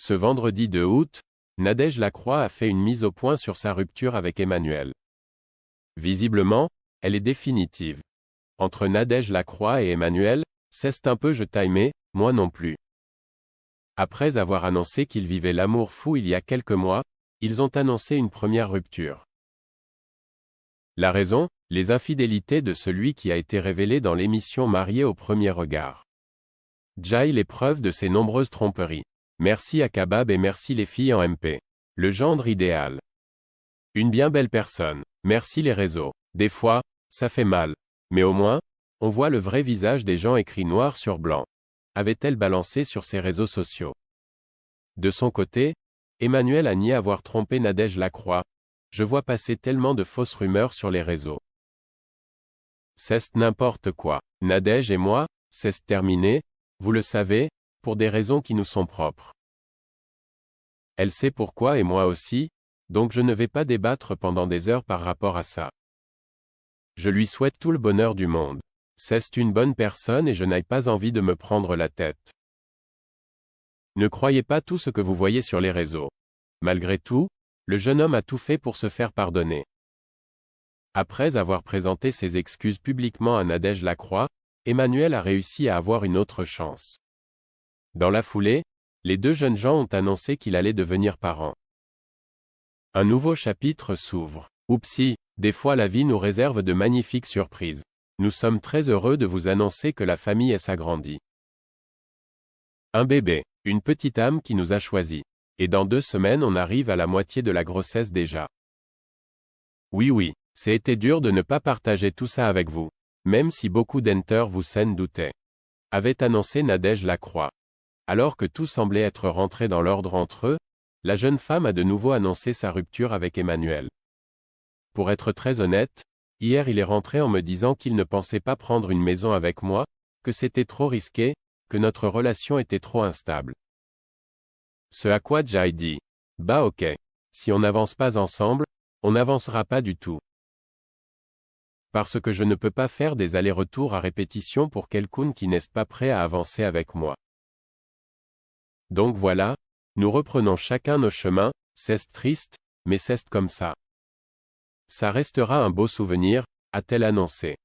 Ce vendredi 2 août, Nadège Lacroix a fait une mise au point sur sa rupture avec Emmanuel. Visiblement, elle est définitive. Entre Nadège Lacroix et Emmanuel, c'est un peu je t'aimais, moi non plus. Après avoir annoncé qu'ils vivaient l'amour fou il y a quelques mois, ils ont annoncé une première rupture. La raison, les infidélités de celui qui a été révélé dans l'émission Marié au premier regard. Jai les preuves de ses nombreuses tromperies. Merci à Kabab et merci les filles en MP. Le gendre idéal. Une bien belle personne. Merci les réseaux. Des fois, ça fait mal. Mais au moins, on voit le vrai visage des gens écrit noir sur blanc. Avait-elle balancé sur ses réseaux sociaux. De son côté, Emmanuel a nié avoir trompé Nadège Lacroix. Je vois passer tellement de fausses rumeurs sur les réseaux. C'est n'importe quoi. Nadège et moi, c'est terminé, vous le savez, pour des raisons qui nous sont propres. Elle sait pourquoi et moi aussi, donc je ne vais pas débattre pendant des heures par rapport à ça. Je lui souhaite tout le bonheur du monde. C'est une bonne personne et je n'ai pas envie de me prendre la tête. Ne croyez pas tout ce que vous voyez sur les réseaux. Malgré tout, le jeune homme a tout fait pour se faire pardonner. Après avoir présenté ses excuses publiquement à Nadège Lacroix, Emmanuel a réussi à avoir une autre chance. Dans la foulée, les deux jeunes gens ont annoncé qu'il allait devenir parent. Un nouveau chapitre s'ouvre. Oupsie, des fois la vie nous réserve de magnifiques surprises. Nous sommes très heureux de vous annoncer que la famille s'agrandit. Un bébé, une petite âme qui nous a choisis. Et dans 2 semaines on arrive à la moitié de la grossesse déjà. Oui, c'est été dur de ne pas partager tout ça avec vous. Même si beaucoup d'enters vous s'en doutaient. Avait annoncé Nadège Lacroix. Alors que tout semblait être rentré dans l'ordre entre eux, la jeune femme a de nouveau annoncé sa rupture avec Emmanuel. Pour être très honnête, hier il est rentré en me disant qu'il ne pensait pas prendre une maison avec moi, que c'était trop risqué, que notre relation était trop instable. Ce à quoi Jai dit, bah ok, si on n'avance pas ensemble, on n'avancera pas du tout. Parce que je ne peux pas faire des allers-retours à répétition pour quelqu'un qui n'est pas prêt à avancer avec moi. Donc voilà, nous reprenons chacun nos chemins, c'est triste, mais c'est comme ça. Ça restera un beau souvenir, a-t-elle annoncé.